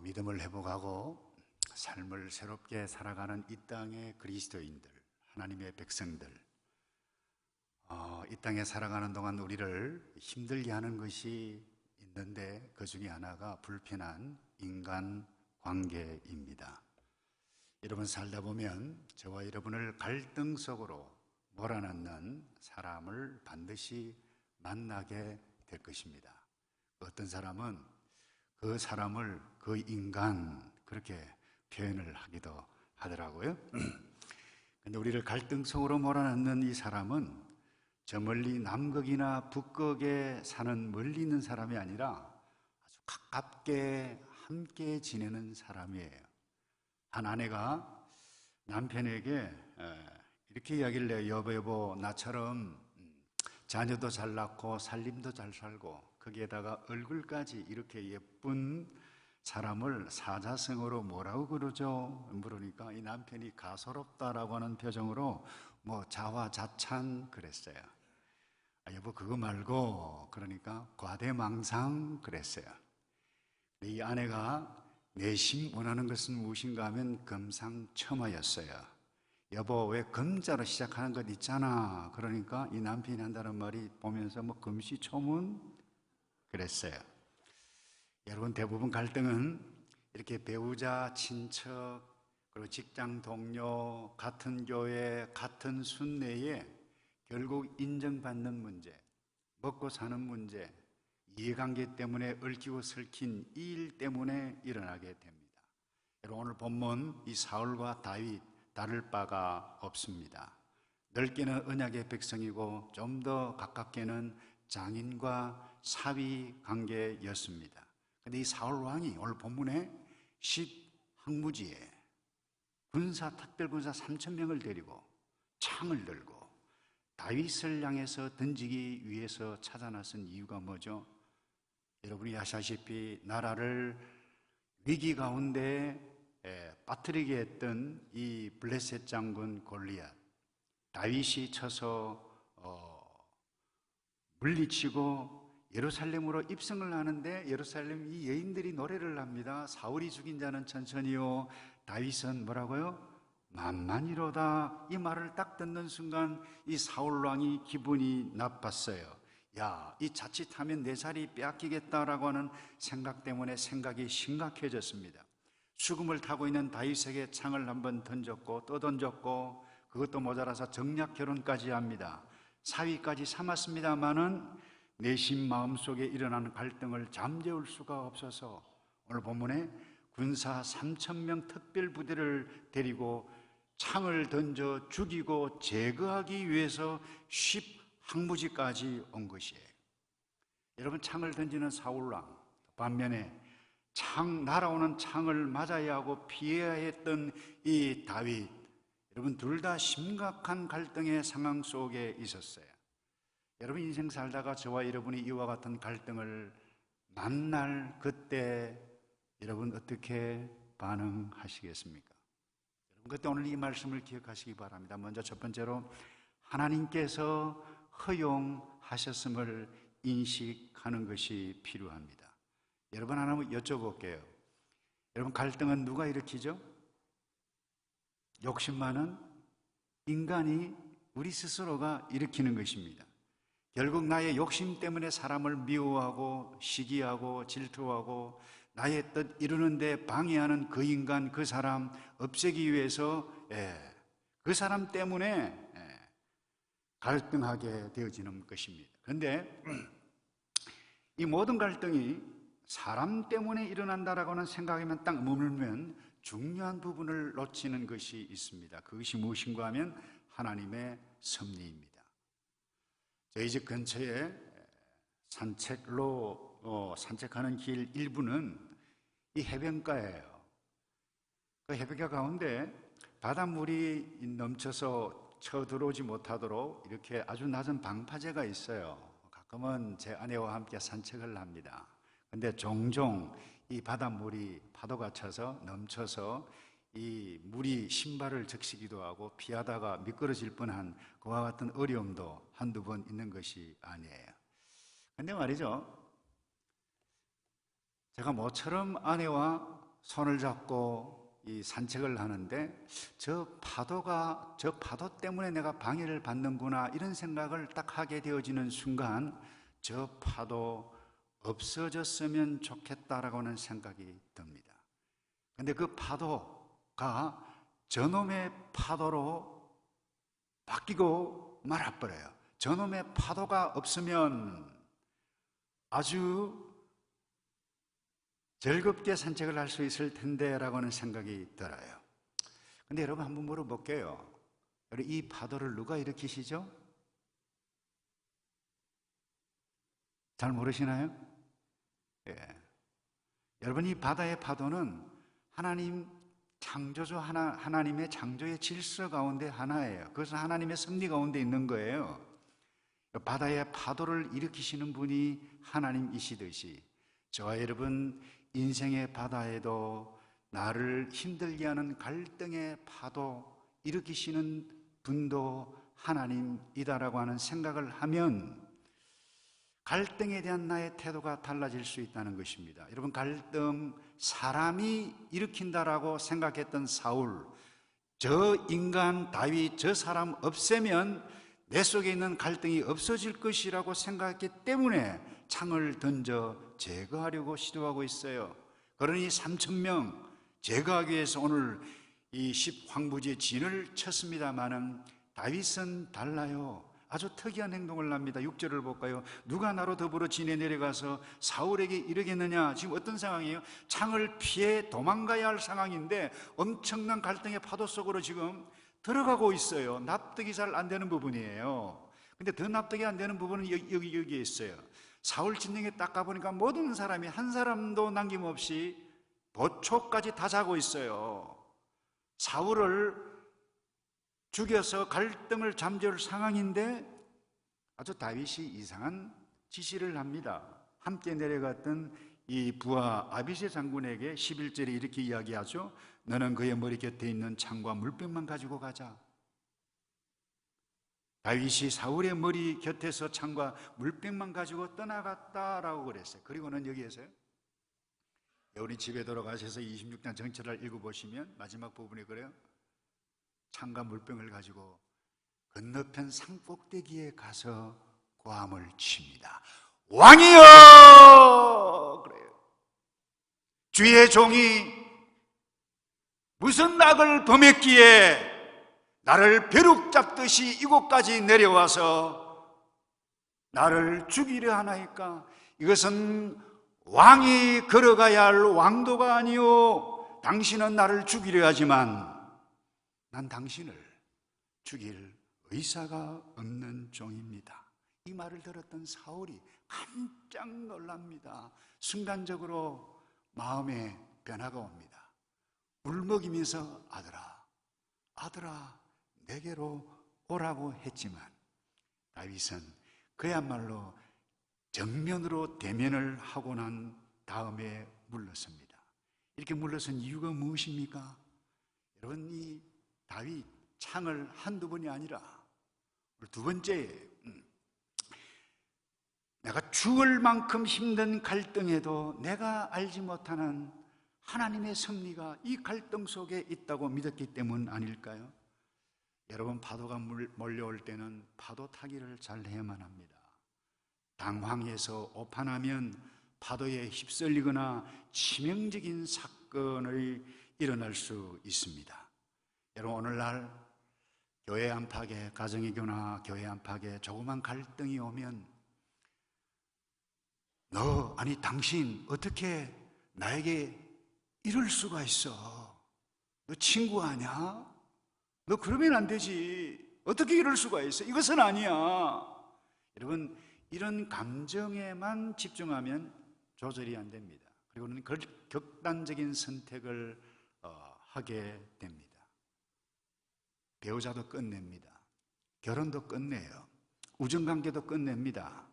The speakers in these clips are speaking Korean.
믿음을 회복하고 삶을 새롭게 살아가는 이 땅의 그리스도인들, 하나님의 백성들, 이 땅에 살아가는 동안 우리를 힘들게 하는 것이 있는데 그 중에 하나가 불편한 인간 관계입니다. 여러분 살다 보면 저와 여러분을 갈등 속으로 몰아넣는 사람을 반드시 만나게 될 것입니다. 어떤 사람은 그 사람을 그 인간 그렇게 표현을 하기도 하더라고요. 근데 우리를 갈등 속으로 몰아넣는 이 사람은 저 멀리 남극이나 북극에 사는 멀리 있는 사람이 아니라 아주 가깝게 함께 지내는 사람이에요. 한 아내가 남편에게 이렇게 이야기를 해요. 여보, 나처럼 자녀도 잘 낳고 살림도 잘 살고 거기에다가 얼굴까지 이렇게 예쁜 사람을 사자성어로 뭐라고 그러죠? 물으니까 이 남편이 가소롭다라고 하는 표정으로 자화자찬 그랬어요. 여보 그거 말고 그러니까 과대망상 그랬어요. 이 아내가 내심 원하는 것은 무엇인가 하면 금상첨화였어요. 여보 왜 금자로 시작하는 것 있잖아. 그러니까 이 남편이 한다는 말이 보면서 금시초문 그랬어요. 여러분 대부분 갈등은 이렇게 배우자, 친척, 그리고 직장 동료, 같은 교회, 같은 순례에 결국 인정받는 문제, 먹고 사는 문제, 이해관계 때문에 얽히고 설킨 이 일 때문에 일어나게 됩니다. 여러분 오늘 본문 이 사울과 다윗 다를 바가 없습니다. 넓게는 언약의 백성이고 좀 더 가깝게는 장인과 사위 관계였습니다. 그런데 이 사울 왕이 오늘 본문에 10항무지에 특별군사 3,000명을 데리고 창을 들고 다윗을 향해서 던지기 위해서 찾아 나선 이유가 뭐죠? 여러분이 아시다시피 나라를 위기 가운데 빠뜨리게 했던 이 블레셋 장군 골리앗, 다윗이 쳐서 물리치고 예루살렘으로 입성을 하는데 예루살렘 이 여인들이 노래를 합니다. 사울이 죽인 자는 천천히요 다윗은 뭐라고요? 만만이로다. 이 말을 딱 듣는 순간 이 사울 왕이 기분이 나빴어요. 이 자칫하면 내 자리 빼앗기겠다라고 하는 생각 때문에 생각이 심각해졌습니다. 수금을 타고 있는 다윗에게 창을 한번 던졌고 또 던졌고 그것도 모자라서 정략 결혼까지 합니다. 사위까지 삼았습니다마는 내심 마음속에 일어나는 갈등을 잠재울 수가 없어서 오늘 본문에 군사 3,000명 특별 부대를 데리고 창을 던져 죽이고 제거하기 위해서 10항무지까지 온 것이에요. 여러분 창을 던지는 사울왕, 반면에 날아오는 창을 맞아야 하고 피해야 했던 이 다윗, 여러분 둘 다 심각한 갈등의 상황 속에 있었어요. 여러분 인생 살다가 저와 여러분이 이와 같은 갈등을 만날 그때 여러분 어떻게 반응하시겠습니까? 여러분 그때 오늘 이 말씀을 기억하시기 바랍니다. 먼저 첫 번째로 하나님께서 허용하셨음을 인식하는 것이 필요합니다. 여러분 하나 여쭤볼게요. 여러분 갈등은 누가 일으키죠? 욕심 많은 인간이 우리 스스로가 일으키는 것입니다. 결국 나의 욕심 때문에 사람을 미워하고 시기하고 질투하고 나의 뜻 이루는 데 방해하는 그 인간, 그 사람 없애기 위해서 그 사람 때문에 갈등하게 되어지는 것입니다. 그런데 이 모든 갈등이 사람 때문에 일어난다라고 하는 생각에만 딱 머물면 중요한 부분을 놓치는 것이 있습니다. 그것이 무엇인가 하면 하나님의 섭리입니다. 저희 집 근처에 산책하는 길 일부는 이 해변가예요. 그 해변가 가운데 바닷물이 넘쳐서 쳐들어오지 못하도록 이렇게 아주 낮은 방파제가 있어요. 가끔은 제 아내와 함께 산책을 합니다. 근데 종종 이 바닷물이 파도가 쳐서 넘쳐서 이 물이 신발을 적시기도 하고 피하다가 미끄러질 뻔한 그와 같은 어려움도 한두 번 있는 것이 아니에요. 근데 말이죠, 제가 모처럼 아내와 손을 잡고 이 산책을 하는데 저 파도 때문에 내가 방해를 받는구나 이런 생각을 딱 하게 되어지는 순간 저 파도 없어졌으면 좋겠다라고 하는 생각이 듭니다. 근데 그 파도가 저놈의 파도로 바뀌고 말아버려요. 저놈의 파도가 없으면 아주 즐겁게 산책을 할 수 있을 텐데 라고 하는 생각이 들어요. 근데 여러분 한번 물어볼게요. 이 파도를 누가 일으키시죠? 잘 모르시나요? 예. 여러분 이 바다의 파도는 하나님 창조주 하나님의 창조의 질서 가운데 하나예요. 그것은 하나님의 섭리 가운데 있는 거예요. 바다의 파도를 일으키시는 분이 하나님이시듯이 저와 여러분 인생의 바다에도 나를 힘들게 하는 갈등의 파도 일으키시는 분도 하나님이다라고 하는 생각을 하면 갈등에 대한 나의 태도가 달라질 수 있다는 것입니다. 여러분 갈등 사람이 일으킨다라고 생각했던 사울, 저 인간 다윗 저 사람 없애면 내 속에 있는 갈등이 없어질 것이라고 생각했기 때문에 창을 던져 제거하려고 시도하고 있어요. 그러니 3,000명 제거하기 위해서 오늘 이 10황부지에 진을 쳤습니다마는 다윗은 달라요. 아주 특이한 행동을 합니다. 6절을 볼까요? 누가 나로 더불어 진에 내려가서 사울에게 이르겠느냐? 지금 어떤 상황이에요? 창을 피해 도망가야 할 상황인데 엄청난 갈등의 파도 속으로 지금 들어가고 있어요. 납득이 잘 안 되는 부분이에요. 근데 더 납득이 안 되는 부분은 여기에 있어요. 사울 진영에 딱 가보니까 모든 사람이 한 사람도 남김없이 보초까지 다 자고 있어요. 사울을 죽여서 갈등을 잠재울 상황인데 아주 다윗이 이상한 지시를 합니다. 함께 내려갔던 이 부하 아비새 장군에게 11절에 이렇게 이야기하죠. 너는 그의 머리 곁에 있는 창과 물병만 가지고 가자. 다윗이 사울의 머리 곁에서 창과 물병만 가지고 떠나갔다라고 그랬어요. 그리고는 여기에서요, 우리 집에 돌아가셔서 26장 전체를 읽어보시면 마지막 부분에 그래요. 창과 물병을 가지고 건너편 산꼭대기에 가서 고함을 칩니다. 왕이여! 그래요. 주의 종이 무슨 낙을 범했기에 나를 벼룩 잡듯이 이곳까지 내려와서 나를 죽이려 하나이까? 이것은 왕이 걸어가야 할 왕도가 아니오. 당신은 나를 죽이려 하지만 난 당신을 죽일 의사가 없는 종입니다. 이 말을 들었던 사울이 깜짝 놀랍니다. 순간적으로 마음에 변화가 옵니다. 울먹이면서 아들아 내게로 오라고 했지만 다윗은 그야말로 정면으로 대면을 하고 난 다음에 물러섭니다. 이렇게 물러선 이유가 무엇입니까? 여러분 이 다윗 창을 한두 번이 아니라 두 번째, 내가 죽을 만큼 힘든 갈등에도 내가 알지 못하는 하나님의 섭리가 이 갈등 속에 있다고 믿었기 때문 아닐까요? 여러분 파도가 몰려올 때는 파도 타기를 잘 해야만 합니다. 당황해서 오판하면 파도에 휩쓸리거나 치명적인 사건이 일어날 수 있습니다. 여러분 오늘날 교회 안팎에 가정의 교나 교회 안팎에 조그만 갈등이 오면 당신 어떻게 나에게 이럴 수가 있어? 너 친구 아냐? 너 그러면 안 되지. 어떻게 이럴 수가 있어? 이것은 아니야. 여러분 이런 감정에만 집중하면 조절이 안 됩니다. 그리고는 극단적인 선택을 하게 됩니다. 배우자도 끝냅니다. 결혼도 끝내요. 우정관계도 끝냅니다.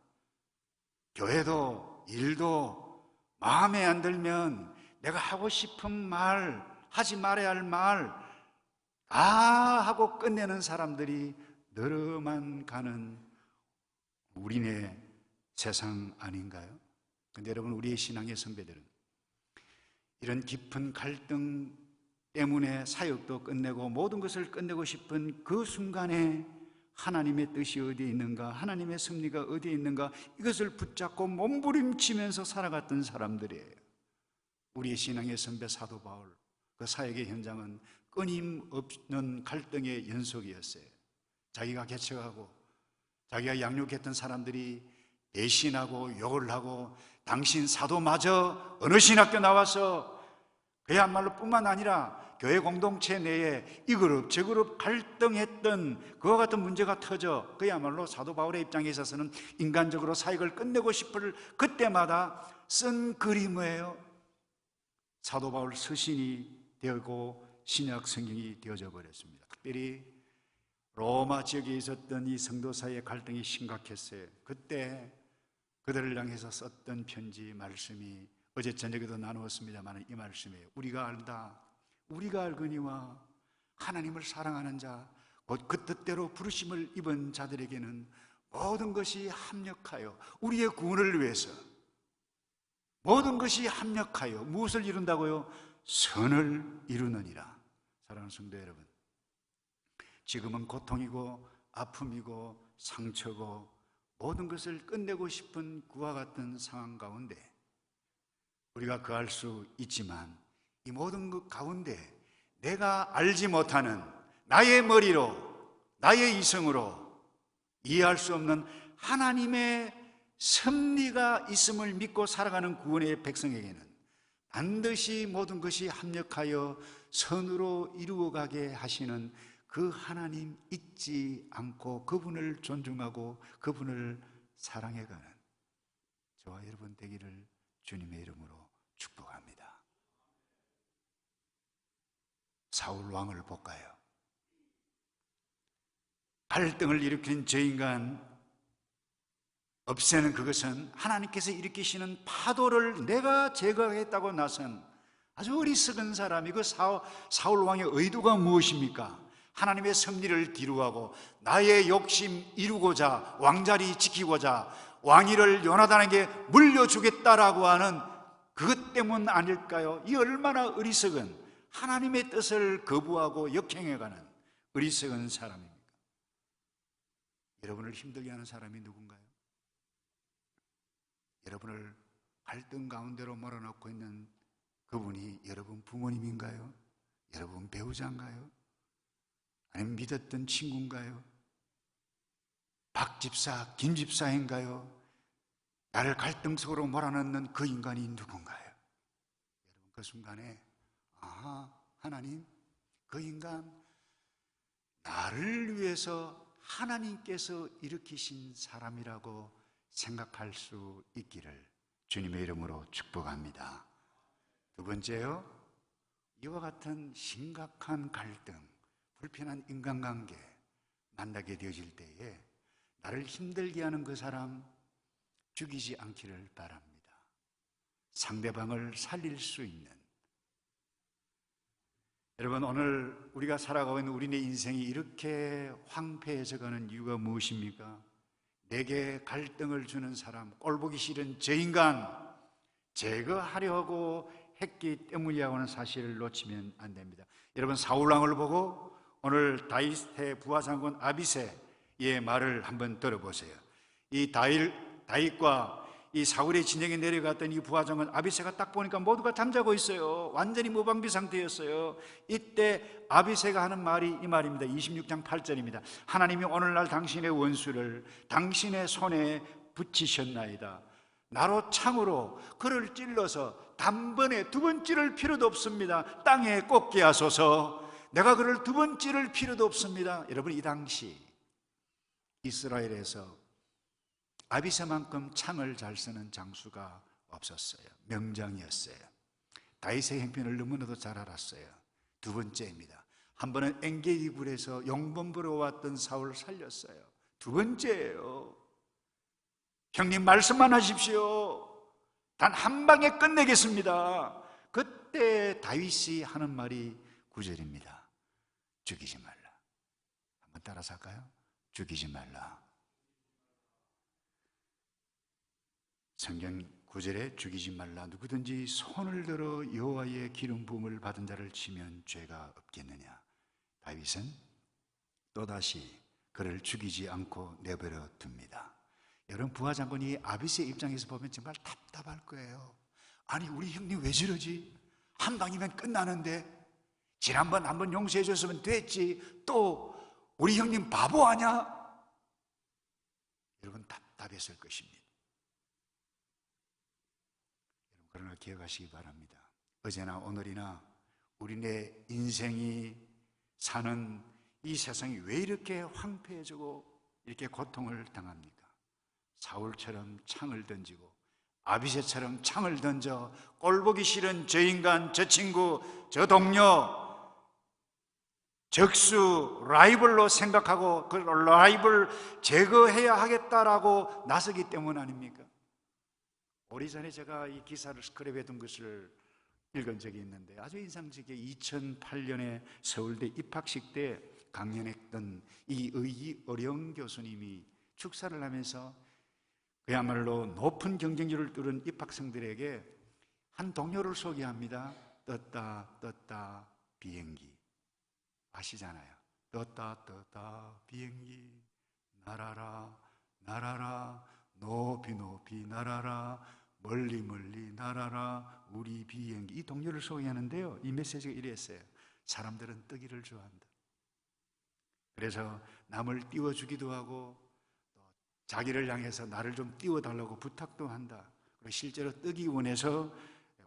교회도 일도 마음에 안 들면 내가 하고 싶은 말, 하지 말아야 할 말 다 하고 끝내는 사람들이 늘어만 가는 우리네 세상 아닌가요? 근데 여러분 우리의 신앙의 선배들은 이런 깊은 갈등 때문에 사역도 끝내고 모든 것을 끝내고 싶은 그 순간에 하나님의 뜻이 어디에 있는가, 하나님의 섭리가 어디에 있는가, 이것을 붙잡고 몸부림치면서 살아갔던 사람들이에요. 우리의 신앙의 선배 사도 바울, 그 사역의 현장은 끊임없는 갈등의 연속이었어요. 자기가 개척하고 자기가 양육했던 사람들이 배신하고 욕을 하고, 당신 사도마저 어느 신학교 나와서 그야말로 뿐만 아니라 교회 공동체 내에 이 그룹 저 그룹 갈등했던 그와 같은 문제가 터져 그야말로 사도 바울의 입장에 있어서는 인간적으로 사역을 끝내고 싶을 그때마다 쓴 글이 뭐예요? 사도 바울 서신이 되고 신약 성경이 되어져 버렸습니다. 특별히 로마 지역에 있었던 이 성도 사이의 갈등이 심각했어요. 그때 그들을 향해서 썼던 편지 말씀이 어제 저녁에도 나누었습니다만 이 말씀이에요. 우리가 안다, 우리가 알거니와 하나님을 사랑하는 자, 곧 그 뜻대로 부르심을 입은 자들에게는 모든 것이 합력하여 우리의 구원을 위해서, 모든 것이 합력하여 무엇을 이룬다고요? 선을 이루느니라. 사랑하는 성도 여러분, 지금은 고통이고 아픔이고 상처고 모든 것을 끝내고 싶은 그와 같은 상황 가운데 우리가 거할 수 있지만, 이 모든 것 가운데 내가 알지 못하는 나의 머리로, 나의 이성으로 이해할 수 없는 하나님의 섭리가 있음을 믿고 살아가는 구원의 백성에게는 반드시 모든 것이 합력하여 선으로 이루어가게 하시는 그 하나님 잊지 않고 그분을 존중하고 그분을 사랑해가는 저와 여러분 되기를 주님의 이름으로 축복합니다. 사울 왕을 볼까요? 갈등을 일으킨 저 인간 없애는 그것은 하나님께서 일으키시는 파도를 내가 제거하겠다고 나선 아주 어리석은 사람이, 그 사울 왕의 의도가 무엇입니까? 하나님의 섭리를 뒤로하고 나의 욕심 이루고자, 왕자리 지키고자 왕위를 요나단에게 물려주겠다라고 하는 그것 때문 아닐까요? 이 얼마나 어리석은, 하나님의 뜻을 거부하고 역행해가는 어리석은 사람입니까? 여러분을 힘들게 하는 사람이 누군가요? 여러분을 갈등 가운데로 몰아넣고 있는 그분이 여러분 부모님인가요? 여러분 배우자인가요? 아니면 믿었던 친구인가요? 박 집사, 김 집사인가요? 나를 갈등 속으로 몰아넣는 그 인간이 누군가요? 여러분 그 순간에 하나님, 그 인간 나를 위해서 하나님께서 일으키신 사람이라고 생각할 수 있기를 주님의 이름으로 축복합니다. 두 번째요, 이와 같은 심각한 갈등, 불편한 인간관계 만나게 되어질 때에 나를 힘들게 하는 그 사람 죽이지 않기를 바랍니다. 상대방을 살릴 수 있는, 여러분 오늘 우리가 살아가고 있는 우리의 인생이 이렇게 황폐해져 가는 이유가 무엇입니까? 내게 갈등을 주는 사람, 꼴보기 싫은 저 인간 제거하려고 했기 때문이라고 하는 사실을 놓치면 안 됩니다. 여러분 사울왕을 보고 오늘 다윗의 부하장군 아비새의 말을 한번 들어보세요. 이 다윗과 이 사울의 진영에 내려갔던 이 부하장군 아비새가 딱 보니까 모두가 잠자고 있어요. 완전히 무방비 상태였어요. 이때 아비새가 하는 말이 이 말입니다. 26장 8절입니다. 하나님이 오늘날 당신의 원수를 당신의 손에 붙이셨나이다. 나로 창으로 그를 찔러서 단번에 두 번 찌를 필요도 없습니다. 땅에 꽂게 하소서. 내가 그를 두 번 찌를 필요도 없습니다. 여러분 이 당시 이스라엘에서 아비새만큼 창을 잘 쓰는 장수가 없었어요. 명장이었어요. 다윗의 형편을 너무나도 잘 알았어요. 두 번째입니다. 한 번은 엔게디 굴에서 용범부로 왔던 사울을 살렸어요. 두 번째예요. 형님 말씀만 하십시오. 단 한 방에 끝내겠습니다. 그때 다윗이 하는 말이 9절입니다. 죽이지 말라. 한번 따라서 할까요? 죽이지 말라. 성경 9절에 죽이지 말라. 누구든지 손을 들어 여호와의 기름 부음을 받은 자를 치면 죄가 없겠느냐. 다윗은 또다시 그를 죽이지 않고 내버려 둡니다. 여러분, 부하장군이 아비스의 입장에서 보면 정말 답답할 거예요. 아니, 우리 형님 왜 저러지? 한 방이면 끝나는데, 지난번 한번 용서해 줬으면 됐지, 또 우리 형님 바보 아냐? 여러분, 답답했을 것입니다. 여러분, 그러나 기억하시기 바랍니다. 어제나 오늘이나 우리네 인생이 사는 이 세상이 왜 이렇게 황폐해지고 이렇게 고통을 당합니까? 사울처럼 창을 던지고 아비새처럼 창을 던져 꼴보기 싫은 저 인간, 저 친구, 저 동료, 적수, 라이벌로 생각하고 그 라이벌 제거해야 하겠다라고 나서기 때문 아닙니까? 오래전에 제가 이 기사를 스크랩해 둔 것을 읽은 적이 있는데 아주 인상적이게 2008년에 서울대 입학식 때 강연했던 이 의어령 교수님이 축사를 하면서 그야말로 높은 경쟁률을 뚫은 입학생들에게 한 동료를 소개합니다. 떴다 비행기. 아시잖아요. 떴다 비행기 날아라 높이 날아라 멀리 날아라 우리 비행기. 이 동료를 소개하는데요, 이 메시지가 이랬어요. 사람들은 뜨기를 좋아한다. 그래서 남을 띄워주기도 하고 자기를 향해서 나를 좀 띄워달라고 부탁도 한다. 그리고 실제로 뜨기 원해서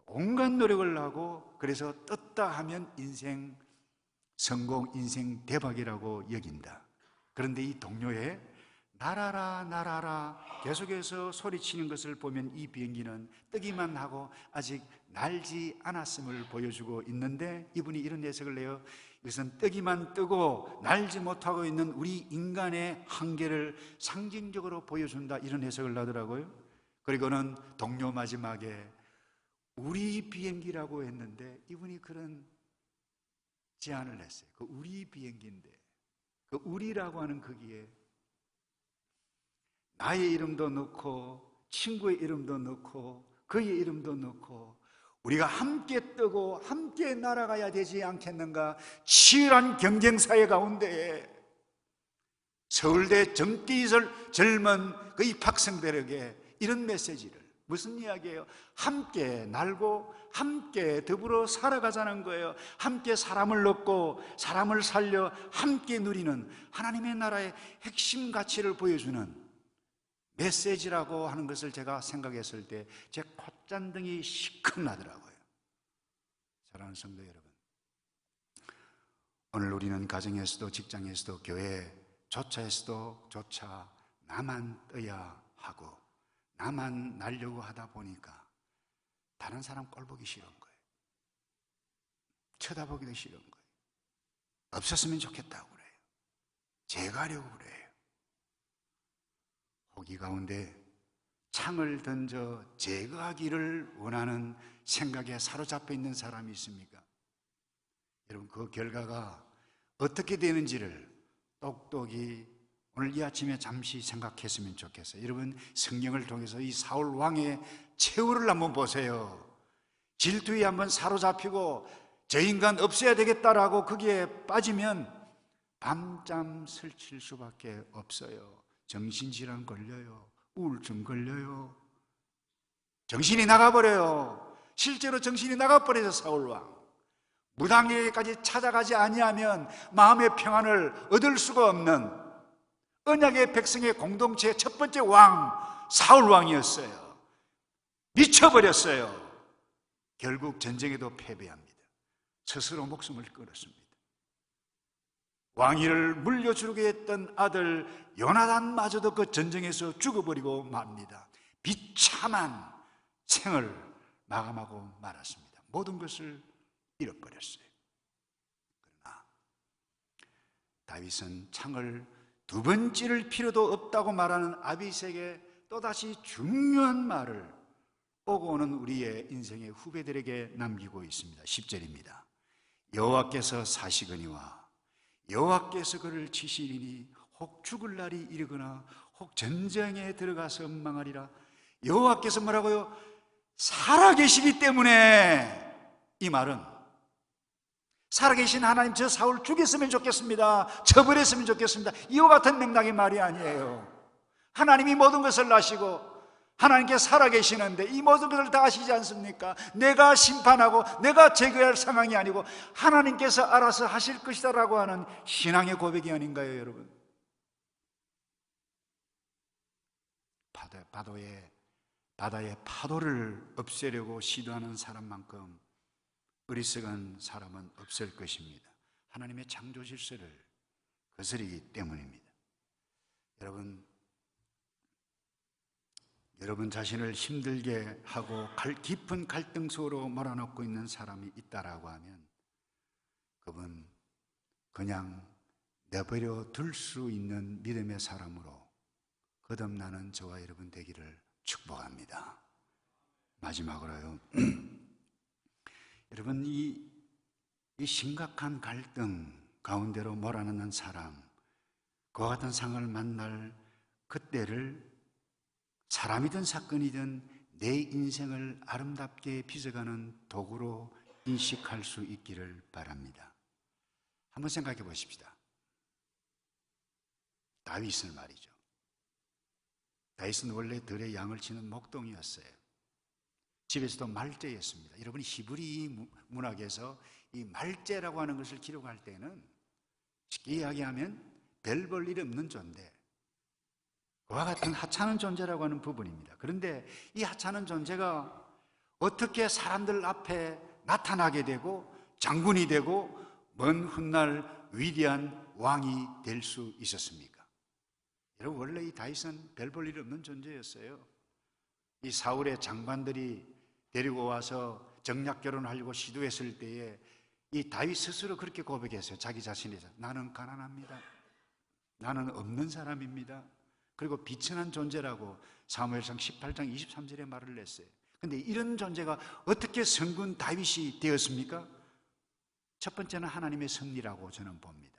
온갖 노력을 하고, 그래서 떴다 하면 인생 성공, 인생 대박이라고 여긴다. 그런데 이 동료의 날아라 계속해서 소리치는 것을 보면 이 비행기는 뜨기만 하고 아직 날지 않았음을 보여주고 있는데, 이분이 이런 해석을 해요. 이것은 뜨기만 뜨고 날지 못하고 있는 우리 인간의 한계를 상징적으로 보여준다, 이런 해석을 하더라고요. 그리고는 동료 마지막에 우리 비행기라고 했는데 이분이 그런 제안을 했어요. 그 우리 비행기인데 그 우리라고 하는 거기에 나의 이름도 넣고 친구의 이름도 넣고 그의 이름도 넣고 우리가 함께 뜨고 함께 날아가야 되지 않겠는가. 치열한 경쟁사회 가운데 서울대 젊디절 젊은 그 입학생들에게 이런 메시지를, 무슨 이야기예요? 함께 날고 함께 더불어 살아가자는 거예요. 함께 사람을 얻고 사람을 살려 함께 누리는 하나님의 나라의 핵심 가치를 보여주는 메시지라고 하는 것을 제가 생각했을 때 제 콧잔등이 시큰나더라고요. 사랑하는 성도 여러분, 오늘 우리는 가정에서도 직장에서도 교회 조차에서도 조차 나만 떠야 하고 나만 날려고 하다 보니까 다른 사람 꼴보기 싫은 거예요. 쳐다보기도 싫은 거예요. 없었으면 좋겠다고 그래요. 제거하려고 그래요. 호기 가운데 창을 던져 제거하기를 원하는 생각에 사로잡혀 있는 사람이 있습니까? 여러분, 그 결과가 어떻게 되는지를 똑똑히 오늘 이 아침에 잠시 생각했으면 좋겠어요. 여러분, 성경을 통해서 이 사울 왕의 최후를 한번 보세요. 질투에 한번 사로잡히고 저 인간 없애야 되겠다라고 거기에 빠지면 밤잠 설칠 수밖에 없어요. 정신질환 걸려요. 우울증 걸려요. 정신이 나가버려요. 실제로 정신이 나가버려서 사울왕 무당에게까지 찾아가지 아니하면 마음의 평안을 얻을 수가 없는 언약의 백성의 공동체의 첫 번째 왕 사울왕이었어요. 미쳐버렸어요. 결국 전쟁에도 패배합니다. 스스로 목숨을 끊었습니다. 왕위를 물려주려고 했던 아들 요나단마저도 그 전쟁에서 죽어버리고 맙니다. 비참한 생을 마감하고 말았습니다. 모든 것을 잃어버렸어요. 그러나 다윗은 창을 두 번 찌를 필요도 없다고 말하는 아비새에게 또다시 중요한 말을 오고 오는 우리의 인생의 후배들에게 남기고 있습니다. 10절입니다. 여호와께서 사시거니와 여호와께서 그를 치시리니 혹 죽을 날이 이르거나 혹 전쟁에 들어가서 망하리라. 여호와께서 뭐라고요? 살아계시기 때문에 이 말은 살아계신 하나님 저 사울 죽였으면 좋겠습니다, 처벌했으면 좋겠습니다, 이와 같은 맥락의 말이 아니에요. 하나님이 모든 것을 아시고 하나님께 살아계시는데 이 모든 것을 다 아시지 않습니까? 내가 심판하고 내가 제거할 상황이 아니고 하나님께서 알아서 하실 것이다 라고 하는 신앙의 고백이 아닌가요, 여러분? 바다의 파도를 없애려고 시도하는 사람만큼 어리석은 사람은 없을 것입니다. 하나님의 창조 질서를 거스르기 때문입니다. 여러분 자신을 힘들게 하고 깊은 갈등 속으로 몰아넣고 있는 사람이 있다라고 하면 그분 그냥 내버려 둘 수 있는 믿음의 사람으로 거듭나는 저와 여러분 되기를 축복합니다. 마지막으로요. 여러분 이 심각한 갈등 가운데로 몰아넣는 사람, 그와 같은 상황을 만날 그때를 사람이든 사건이든 내 인생을 아름답게 빚어가는 도구로 인식할 수 있기를 바랍니다. 한번 생각해 보십시다. 다윗을 말이죠. 다윗은 원래 들에 양을 치는 목동이었어요. 집에서도 말제였습니다. 여러분 히브리 문학에서 이 말제라고 하는 것을 기록할 때는 쉽게 이야기하면 별 볼 일 없는 존재, 그와 같은 하찮은 존재라고 하는 부분입니다. 그런데 이 하찮은 존재가 어떻게 사람들 앞에 나타나게 되고 장군이 되고 먼 훗날 위대한 왕이 될 수 있었습니까? 여러분 원래 이 다윗은 별 볼 일 없는 존재였어요. 이 사울의 장관들이 데리고 와서 정략 결혼하려고 시도했을 때에 이 다윗 스스로 그렇게 고백했어요. 자기 자신에서 나는 가난합니다. 나는 없는 사람입니다. 그리고 비천한 존재라고 사무엘상 18장 23절에 말을 했어요. 그런데 이런 존재가 어떻게 성군 다윗이 되었습니까? 첫 번째는 하나님의 섭리라고 저는 봅니다.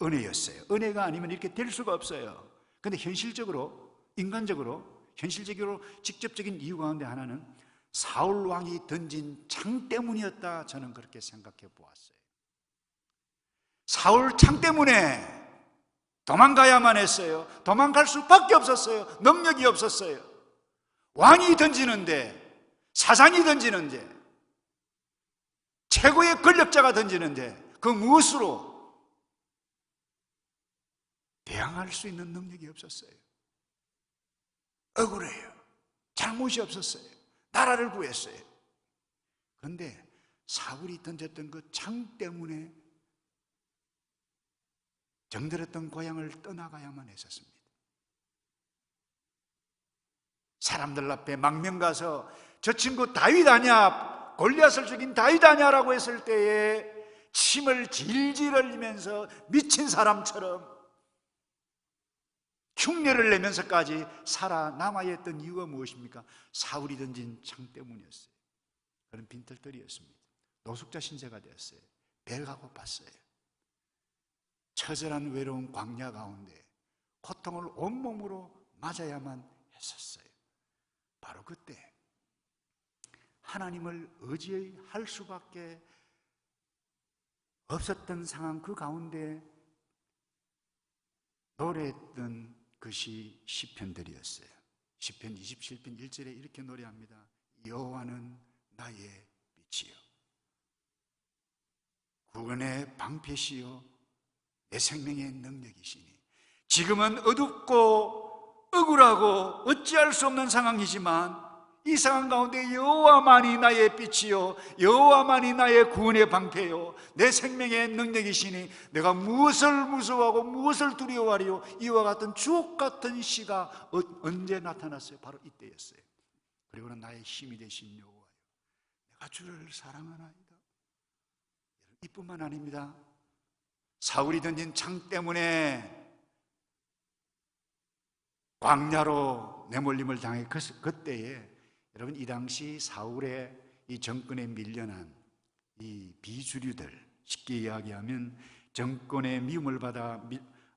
은혜였어요. 은혜가 아니면 이렇게 될 수가 없어요. 그런데 현실적으로, 인간적으로, 현실적으로 직접적인 이유 가운데 하나는 사울 왕이 던진 창 때문이었다, 저는 그렇게 생각해 보았어요. 사울 창 때문에 도망가야만 했어요. 도망갈 수밖에 없었어요. 능력이 없었어요. 왕이 던지는데, 사상이 던지는데, 최고의 권력자가 던지는데 그 무엇으로 대항할 수 있는 능력이 없었어요. 억울해요. 잘못이 없었어요. 나라를 구했어요. 그런데 사울이 던졌던 그 창 때문에 정들었던 고향을 떠나가야만 했었습니다. 사람들 앞에 망명 가서 저 친구 다윗 아니야, 골리앗을 죽인 다윗 아니야라고 했을 때에 침을 질질 흘리면서 미친 사람처럼 흉내를 내면서까지 살아남아야 했던 이유가 무엇입니까? 사울이 던진 창 때문이었어요. 그런 빈털터리였습니다. 노숙자 신세가 되었어요. 배가 고팠어요. 처절한 외로운 광야 가운데 고통을 온몸으로 맞아야만 했었어요. 바로 그때 하나님을 의지할 수밖에 없었던 상황 그 가운데 노래했던 것이 시편들이었어요. 시편 27편 1절에 이렇게 노래합니다. 여호와는 나의 빛이요 구원의 방패시요 내 생명의 능력이시니. 지금은 어둡고 억울하고 어찌할 수 없는 상황이지만 이 상황 가운데 여호와만이 나의 빛이요 여호와만이 나의 구원의 방패요 내 생명의 능력이시니 내가 무엇을 무서워하고 무엇을 두려워하리요. 이와 같은 주옥 같은 시가 언제 나타났어요? 바로 이때였어요. 그리고는 나의 힘이 되신 여호와요 내가 주를 사랑하나이다. 이뿐만 아닙니다. 사울이 던진 창 때문에 광야로 내몰림을 당해 그때에 여러분 이 당시 사울의 이 정권에 밀려난 이 비주류들, 쉽게 이야기하면 정권의 미움을 받아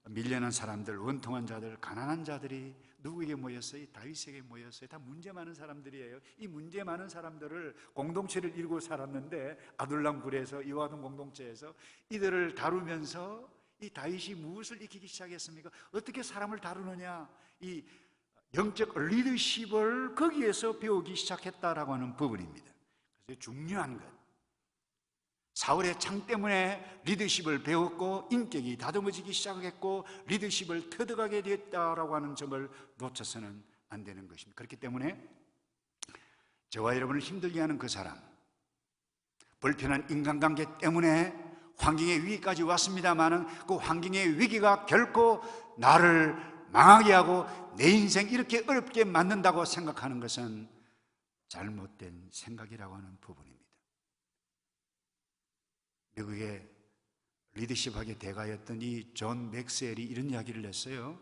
밀려난 사람들, 원통한 자들, 가난한 자들이 누구에게 모였어요? 다윗에게 모였어요. 다 문제 많은 사람들이에요. 이 문제 많은 사람들을 공동체를 이루고 살았는데 아둘람 굴에서 이와 같은 공동체에서 이들을 다루면서 이 다윗이 무엇을 익히기 시작했습니까? 어떻게 사람을 다루느냐, 이 영적 리더십을 거기에서 배우기 시작했다라고 하는 부분입니다. 그래서 중요한 것, 사울의 창 때문에 리더십을 배웠고 인격이 다듬어지기 시작했고 리더십을 터득하게 됐다라고 하는 점을 놓쳐서는 안 되는 것입니다. 그렇기 때문에 저와 여러분을 힘들게 하는 그 사람, 불편한 인간관계 때문에 환경의 위기까지 왔습니다마는 그 환경의 위기가 결코 나를 망하게 하고 내 인생 이렇게 어렵게 만든다고 생각하는 것은 잘못된 생각이라고 하는 부분입니다. 미국의 리더십학의 대가였던 이 존 맥스웰이 이런 이야기를 했어요.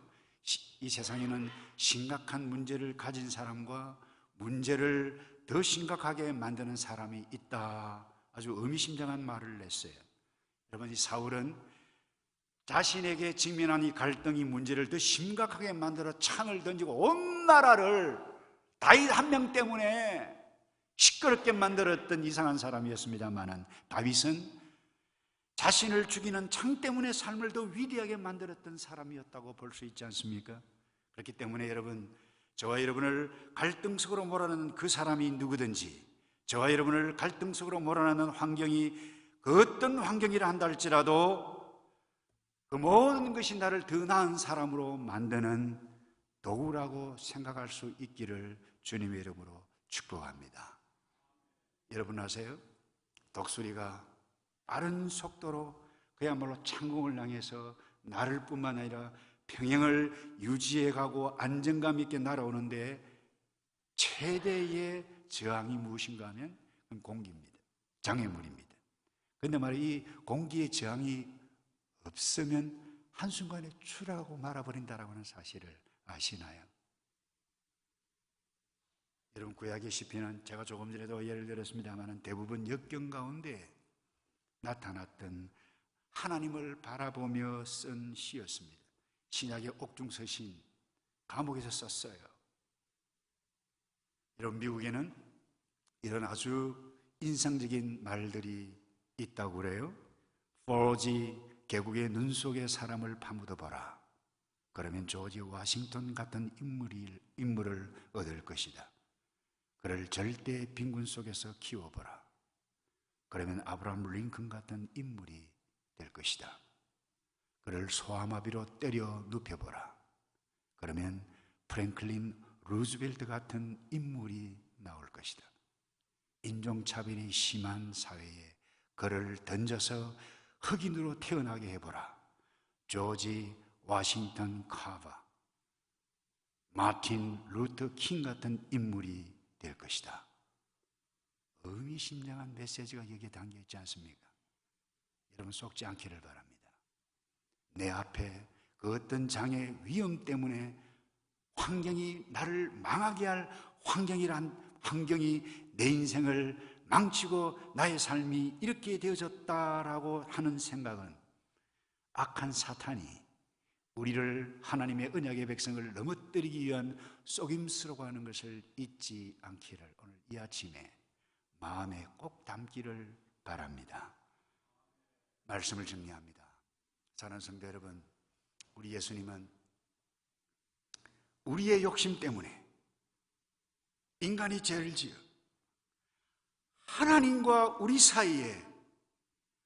이 세상에는 심각한 문제를 가진 사람과 문제를 더 심각하게 만드는 사람이 있다. 아주 의미심장한 말을 했어요. 여러분, 이 사울은 자신에게 직면한 이 갈등이 문제를 더 심각하게 만들어 창을 던지고 온 나라를 다윗 한 명 때문에 시끄럽게 만들었던 이상한 사람이었습니다마는 다윗은 자신을 죽이는 창 때문에 삶을 더 위대하게 만들었던 사람이었다고 볼 수 있지 않습니까? 그렇기 때문에 여러분, 저와 여러분을 갈등 속으로 몰아넣는 그 사람이 누구든지, 저와 여러분을 갈등 속으로 몰아넣는 환경이 그 어떤 환경이라 한다 할지라도 그 모든 것이 나를 더 나은 사람으로 만드는 도구라고 생각할 수 있기를 주님의 이름으로 축복합니다. 여러분 아세요? 독수리가 빠른 속도로 그야말로 창공을 향해서 나를 뿐만 아니라 평행을 유지해가고 안정감 있게 날아오는데 최대의 저항이 무엇인가 하면 그건 공기입니다. 장애물입니다. 그런데 말이야, 이 공기의 저항이 없으면 한순간에 추락하고 말아버린다라고 하는 사실을 아시나요? 여러분, 구약의 시편은 제가 조금 전에도 예를 들었습니다만 대부분 역경 가운데 나타났던 하나님을 바라보며 쓴 시였습니다. 신약의 옥중서신, 감옥에서 썼어요. 여러분, 미국에는 이런 아주 인상적인 말들이 있다고 그래요. 포지 계곡의 눈 속에 사람을 파묻어 보라. 그러면 조지 워싱턴 같은 인물을 얻을 것이다. 그를 절대 빈군 속에서 키워보라. 그러면 아브라함 링컨 같은 인물이 될 것이다. 그를 소아마비로 때려 눕혀보라. 그러면 프랭클린 루즈벨트 같은 인물이 나올 것이다. 인종차별이 심한 사회에 그를 던져서 흑인으로 태어나게 해보라. 조지 워싱턴 카버, 마틴 루터 킹 같은 인물이 될 것이다. 의미심장한 메시지가 여기에 담겨 있지 않습니까? 여러분, 속지 않기를 바랍니다. 내 앞에 그 어떤 장애 위험 때문에 환경이 나를 망하게 할 환경이 내 인생을 망치고 나의 삶이 이렇게 되어졌다라고 하는 생각은 악한 사탄이 우리를 하나님의 언약의 백성을 넘어뜨리기 위한 속임수라고 하는 것을 잊지 않기를 오늘 이 아침에 마음에 꼭 담기를 바랍니다. 말씀을 정리합니다. 사랑하는 성도 여러분, 우리 예수님은 우리의 욕심 때문에 인간이 죄를 지어 하나님과 우리 사이에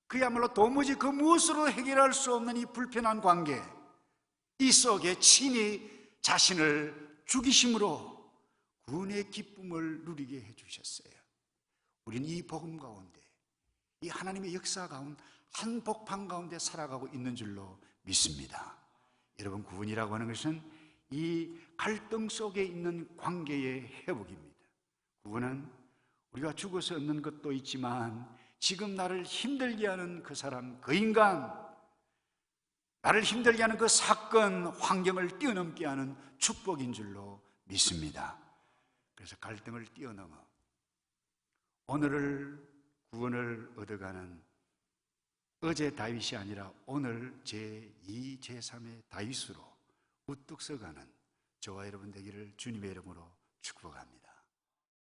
그야말로 도무지 그 무엇으로 해결할 수 없는 이 불편한 관계, 이 속에 친히 자신을 죽이심으로 구원의 기쁨을 누리게 해주셨어요. 우리는 이 복음 가운데, 이 하나님의 역사 가운데 한 복판 가운데 살아가고 있는 줄로 믿습니다. 여러분, 구원이라고 하는 것은 이 갈등 속에 있는 관계의 회복입니다. 구원은 우리가 죽어서 얻는 것도 있지만 지금 나를 힘들게 하는 그 사람, 그 인간, 나를 힘들게 하는 그 사건, 환경을 뛰어넘게 하는 축복인 줄로 믿습니다. 그래서 갈등을 뛰어넘어 오늘을 구원을 얻어가는 어제 다윗이 아니라 오늘 제2, 제3의 다윗으로 우뚝 서가는 저와 여러분 되기를 주님의 이름으로 축복합니다.